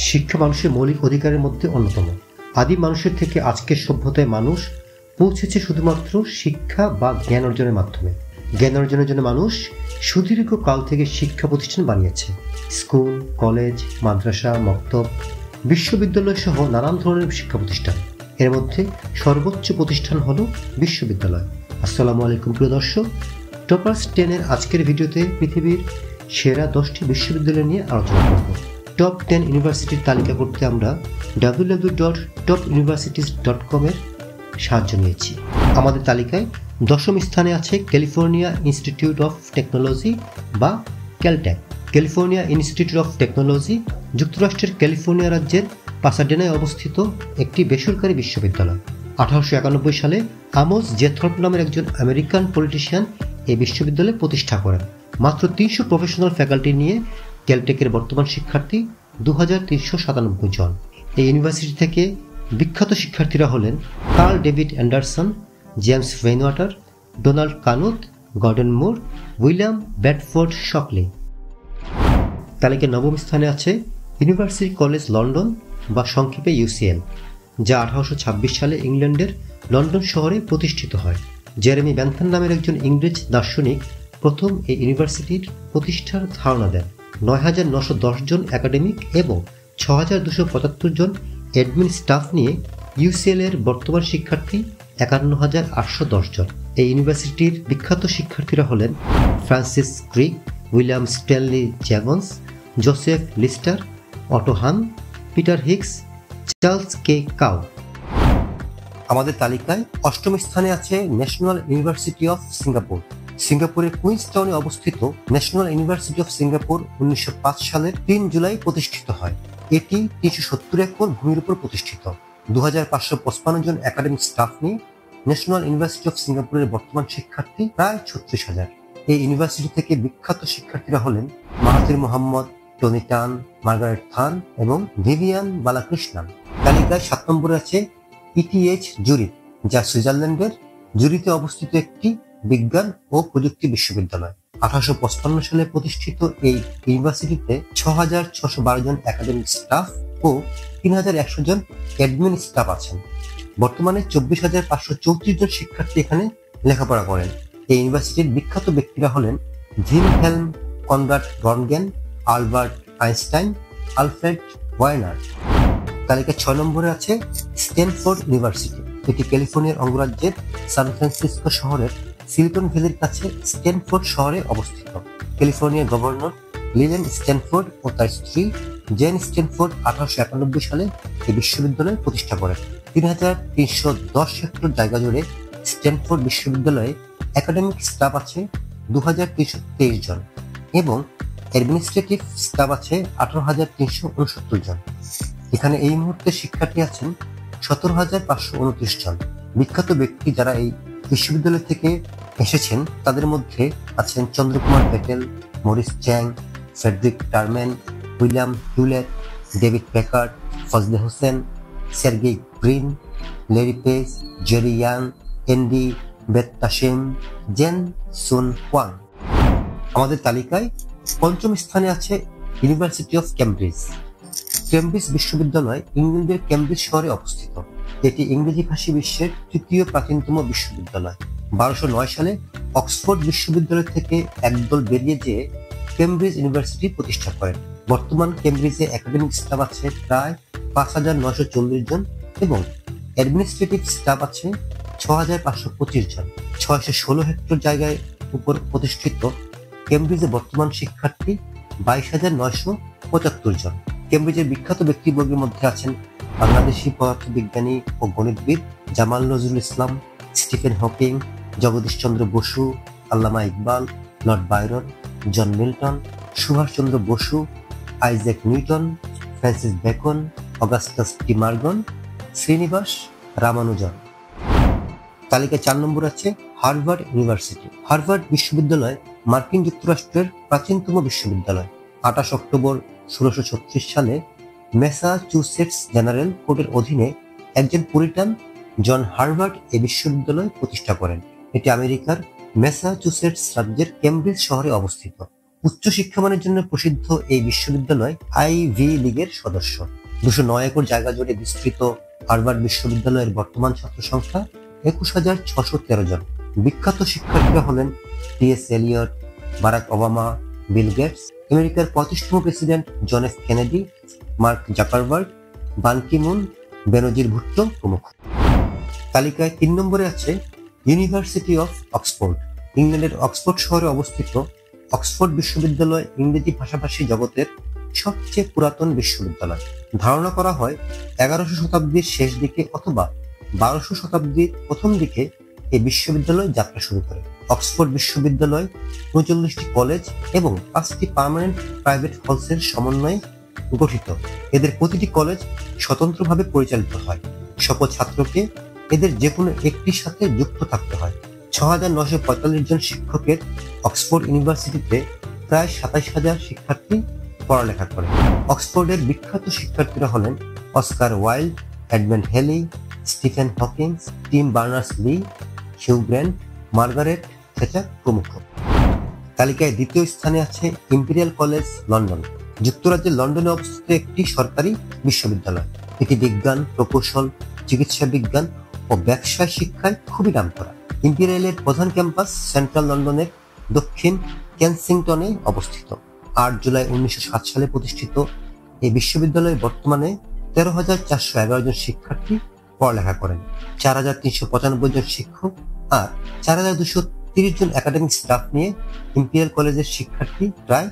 শিক্ষা মানুষের মৌলিক অধিকারের মধ্যে অন্যতম। আদি মানুষের থেকে আজকের সভ্যতায় মানুষ পৌঁছেছে শুধুমাত্র শিক্ষা বা জ্ঞান অর্জনের মাধ্যমে। জ্ঞান অর্জনের জন্য মানুষ সুদীর্ঘ কাল থেকে শিক্ষা প্রতিষ্ঠান বানিয়েছে। স্কুল, কলেজ, মাদ্রাসা, মক্তব, বিশ্ববিদ্যালয় সহ নানান ধরনের শিক্ষা প্রতিষ্ঠান। এর মধ্যে সর্বোচ্চ প্রতিষ্ঠান হল বিশ্ববিদ্যালয়। আসসালামু আলাইকুম প্রিয় দর্শক, টপার্স 10 আজকের ভিডিওতে পৃথিবীর সেরা 10টি বিশ্ববিদ্যালয় নিয়ে আলোচনা করব। টপ 10 ইউনিভার্সিটির তালিকা করতে আমরা www.topuniversities.com এর সাহায্য নিয়েছি। আমাদের তালিকায় 10ম স্থানে আছে ক্যালিফোর্নিয়া ইনস্টিটিউট অফ টেকনোলজি বা Caltech. California institute of technology যুক্তরাষ্ট্রের ক্যালিফোর্নিয়া রাজ্যের পাসাডেনায় অবস্থিত একটি বেসরকারি বিশ্ববিদ্যালয়। 1891 সালে আমোস জে থর্প নামের একজন আমেরিকান পলিটিশিয়ান এই বিশ্ববিদ্যালয় প্রতিষ্ঠা করেন। মাত্র 300 প্রফেশনাল ফ্যাকাল্টি নিয়ে ক্যালটেকের বর্তমান শিক্ষার্থী 2397 জন। এই ইউনিভার্সিটি থেকে বিখ্যাত শিক্ষার্থীরা হলেন Carl David Anderson, James Rainwater, Donald Knuth, Gordon Moore, William Bradford Shockley. তালিকার 9ম স্থানে আছে ইউনিভার্সিটি কলেজ লন্ডন বা সংক্ষেপে ইউসিএল, যা 1826 সালে ইংল্যান্ডের লন্ডন শহরে প্রতিষ্ঠিত হয়। জেরেমি বেন্থাম নামের একজন ইংরেজ দার্শনিক প্রথম এই ইউনিভার্সিটির প্রতিষ্ঠার ধারণা দেন। 9910 জন একাডেমিক এবং 6275 জন অ্যাডমিন স্টাফ নিয়ে ইউসিএল এর বর্তমান শিক্ষার্থী 51810 জন। এই ইউনিভার্সিটির বিখ্যাত শিক্ষার্থীরা হলেন Francis Crick, William Stanley Jevons, Joseph Lister, Otto Hahn, Peter Higgs, Charles K Kao. আমাদের তালিকায় 8ম স্থানে আছে ন্যাশনাল ইউনিভার্সিটি অফ সিঙ্গাপুর। সিঙ্গাপুরের কুইন্সটাউনে অবস্থিত ন্যাশনাল ইউনিভার্সিটি অফ সিঙ্গাপুর 1905 সালের 3 জুলাই প্রতিষ্ঠিত হয়। এটি 370 একর ভূমির উপর প্রতিষ্ঠিত। 2555 জন একাডেমিক স্টাফ নিয়ে ন্যাশনাল ইউনিভার্সিটি অফ সিঙ্গাপুরের বর্তমান শিক্ষার্থী প্রায় 36,000। এই ইউনিভার্সিটি থেকে বিখ্যাত শিক্ষার্থীরা হলেন মাহাথির মোহাম্মদ, টনি টান, মার্গারেট থান এবং ভিভিয়ান বালাকৃষ্ণন। তালিকায় 7 নম্বরে আছে ইটিএইচ জুরিক, যা সুইজারল্যান্ডের জুরিতে অবস্থিত একটি বিজ্ঞান ও প্রযুক্তি বিশ্ববিদ্যালয়। 1855 সালে প্রতিষ্ঠিত এই ইউনিভার্সিটিতে 6612 জন একাডেমিক স্টাফ ও 3100 জন অ্যাডমিন স্টাফ আছেন। বর্তমানে 24,534 জন শিক্ষার্থী এখানে লেখাপড়া করেন। এই ইউনিভার্সিটির বিখ্যাত ব্যক্তিরা হলেন Wilhelm Conrad Roentgen, Albert Einstein, Alfred Werner. তালিকায় 6 নম্বরে আছে স্ট্যানফোর্ড ইউনিভার্সিটি। এটি ক্যালিফোর্নিয়ার অঙ্গরাজ্যের সান ফ্রান্সিসকো শহরের সিলিকন ভ্যালির কাছে স্ট্যানফোর্ড শহরে অবস্থিত। ক্যালিফোর্নিয়ার গভর্নর লিলেন স্ট্যানফোর্ড ও তার স্ত্রী জেন স্ট্যানফোর্ড 1891 সালে এই বিশ্ববিদ্যালয় প্রতিষ্ঠা করেন। 3310 হেক্টর জায়গা জুড়ে স্ট্যানফোর্ড বিশ্ববিদ্যালয়ে একাডেমিক স্টাফ আছে 2323 জন এবং অ্যাডমিনিস্ট্রেটিভ স্টাফ আছে 18,369 জন। এখানে এই মুহূর্তে শিক্ষার্থী আছেন 17,529 জন। বিখ্যাত ব্যক্তি যারা এই বিশ্ববিদ্যালয় থেকে এসেছেন তাদের মধ্যে আছেন Chandrakumar Patel, Morris Chang, Frederick Terman, William Hewlett, David Packard, Fazle Hossain, Sergey Brin, Larry Page, Jerry Yang, Andy Bechtolsheim, Jen Hsun Huang. আমাদের তালিকায় 5ম স্থানে আছে ইউনিভার্সিটি অফ ক্যামব্রিজ। ক্যামব্রিজ বিশ্ববিদ্যালয় ইংল্যান্ডের ক্যামব্রিজ শহরে অবস্থিত। এটি ইংরেজি ভাষী বিশ্বের 3য় প্রাচীনতম বিশ্ববিদ্যালয়। 1209 সালে অক্সফোর্ড বিশ্ববিদ্যালয় থেকে একদল বেরিয়ে যেয়ে ক্যামব্রিজ ইউনিভার্সিটি প্রতিষ্ঠা করেন। বর্তমান ক্যামব্রিজে একাডেমিক স্টাফ আছে প্রায় 5,940 জন এবং অ্যাডমিনিস্ট্রেটিভ স্টাফ আছে 6,525 জন। 616 হেক্টর জায়গায় উপর প্রতিষ্ঠিত ক্যামব্রিজে বর্তমান শিক্ষার্থী 22,975 জন। ক্যামব্রিজের বিখ্যাত ব্যক্তিবর্গের মধ্যে আছেন বাংলাদেশি পদার্থবিজ্ঞানী ও গণিতবিদ Jamal Nazrul Islam, Stephen Hawking, Jagadish Chandra Basu, Allama Iqbal, Lord Byron, John Milton, Subhash Chandra Basu, Isaac Newton, Francis Bacon, Augustus De Morgan, Srinivasa Ramanujan. তালিকায় 4 নম্বর আছে হার্ভার্ড ইউনিভার্সিটি। হার্ভার্ড বিশ্ববিদ্যালয় মার্কিন যুক্তরাষ্ট্রের প্রাচীনতম বিশ্ববিদ্যালয়। 28 অক্টোবর 1636 সালে ম্যাসাচুসেটস জেনারেল কোর্টের অধীনে একজন পুরিটান জন হার্ভার্ড এই বিশ্ববিদ্যালয় প্রতিষ্ঠা করেন। এটি আমেরিকার ম্যাসাচুসেটস রাজ্যের ক্যামব্রিজ শহরে অবস্থিত। উচ্চ শিক্ষামানের জন্য প্রসিদ্ধ এই বিশ্ববিদ্যালয় আইভি লীগের সদস্য। 209 একর জায়গা জুড়ে বিস্তৃত হার্ভার্ড বিশ্ববিদ্যালয়ের বর্তমান ছাত্র সংখ্যা 21,613 জন। বিখ্যাত শিক্ষার্থীরা হলেন T S. Eliot, Barack Obama, Bill Gates, আমেরিকার 25তম president John F Kennedy, Mark Zuckerberg, Ban Ki Moon, Benazir Bhutto প্রমুখ। তালিকায় 3 নম্বরে আছে ইউনিভার্সিটি অফ অক্সফোর্ড। ইংল্যান্ডের অক্সফোর্ড শহরে অবস্থিত অক্সফোর্ড বিশ্ববিদ্যালয় ইংরেজি ভাষাভাষী জগতের সবচেয়ে পুরাতন বিশ্ববিদ্যালয়। ধারণা করা হয় 11শো শতাব্দীর শেষ দিকে অথবা 12শো শতাব্দীর প্রথম দিকে এই বিশ্ববিদ্যালয় যাত্রা শুরু করে। অক্সফোর্ড বিশ্ববিদ্যালয় 39টি কলেজ এবং 5টি পার্মানেন্ট প্রাইভেট হলসের সমন্বয়ে গঠিত। এদের প্রতিটি কলেজ স্বতন্ত্রভাবে পরিচালিত হয়। সকল ছাত্রকে এদের যে কোনো একটির সাথে যুক্ত থাকতে হয়। 6,945 জন শিক্ষকের অক্সফোর্ড ইউনিভার্সিটিতে প্রায় 27,000 শিক্ষার্থী পড়ালেখা করে। অক্সফোর্ডের বিখ্যাত শিক্ষার্থীরা হলেন Oscar Wilde, Edmond Halley, Stephen Hawkings, Tim Berners Lee, Hugh Grant, Margaret Thatcher প্রমুখ। তালিকায় দ্বিতীয় স্থানে আছে ইম্পেরিয়াল কলেজ লন্ডন। যুক্তরাজ্যের লন্ডনে অবস্থিত একটি সরকারি বিশ্ববিদ্যালয়। এটি বিজ্ঞান, প্রকৌশল, চিকিৎসা বিজ্ঞান ও ব্যবসায় শিক্ষায় খুবই নামকরা। ইম্পেরিয়ালের প্রধান ক্যাম্পাস সেন্ট্রাল লন্ডনের দক্ষিণ কেনসিংটনে অবস্থিত। 8 জুলাই 1907 সালে প্রতিষ্ঠিত এই বিশ্ববিদ্যালয়ে বর্তমানে 13,411 জন শিক্ষার্থী পড়ালেখা করেন। 4,395 জন শিক্ষক আর 4,230 জন একাডেমিক স্টাফ নিয়ে ইম্পেরিয়াল কলেজের শিক্ষার্থী প্রায়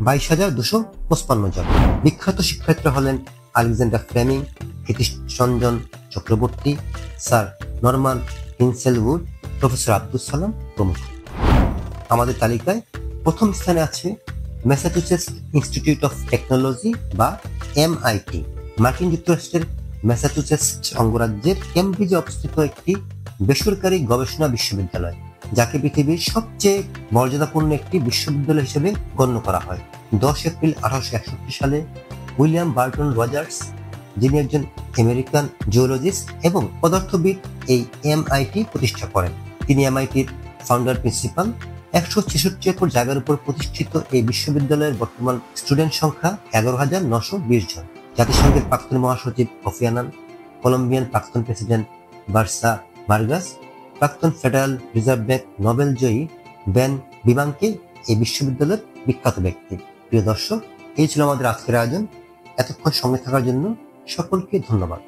22,255 জন। বিখ্যাত শিক্ষার্থীরা হলেন Alexander Fleming, Kirtichandra Chakraborty, sir Norman Kinselwood, professor Abdul Salam প্রমুখ। আমাদের তালিকায় প্রথম স্থানে আছে ম্যাসাচুসেটস ইনস্টিটিউট অফ টেকনোলজি বা MIT। মার্কিন যুক্তরাষ্ট্রের ম্যাসাচুসেটস অঙ্গরাজ্যের কেমব্রিজে অবস্থিত একটি বেসরকারি গবেষণা বিশ্ববিদ্যালয়, যাকে পৃথিবীর সবচেয়ে মর্যাদাপূর্ণ একটি বিশ্ববিদ্যালয় হিসেবে গণ্য করা হয়। 10 এপ্রিল 1861 সালে উইলিয়াম বার্টন রজার্স, যিনি একজন আমেরিকান জিওলজিস্ট এবং পদার্থবিদ, এই MIT প্রতিষ্ঠা করেন। তিনি MIT-র ফাউন্ডার প্রিন্সিপাল। 166 একর জায়গার উপর প্রতিষ্ঠিত এই বিশ্ববিদ্যালয়ের বর্তমান স্টুডেন্ট সংখ্যা 11,920 জন। জাতিসংঘের প্রাক্তন মহাসচিব কোফি আনান, কলম্বিয়ান প্রাক্তন প্রেসিডেন্ট বার্সা ভার্গাস, প্রাক্তন ফেডারেল রিজার্ভ ব্যাংক নোবেল জয়ী বেন বিবাঙ্কে এই বিশ্ববিদ্যালয়ের বিখ্যাত ব্যক্তি। প্রিয় দর্শক, এই ছিল আমাদের আজকের আয়োজন। এতক্ষণ সঙ্গে থাকার জন্য সকলকে ধন্যবাদ।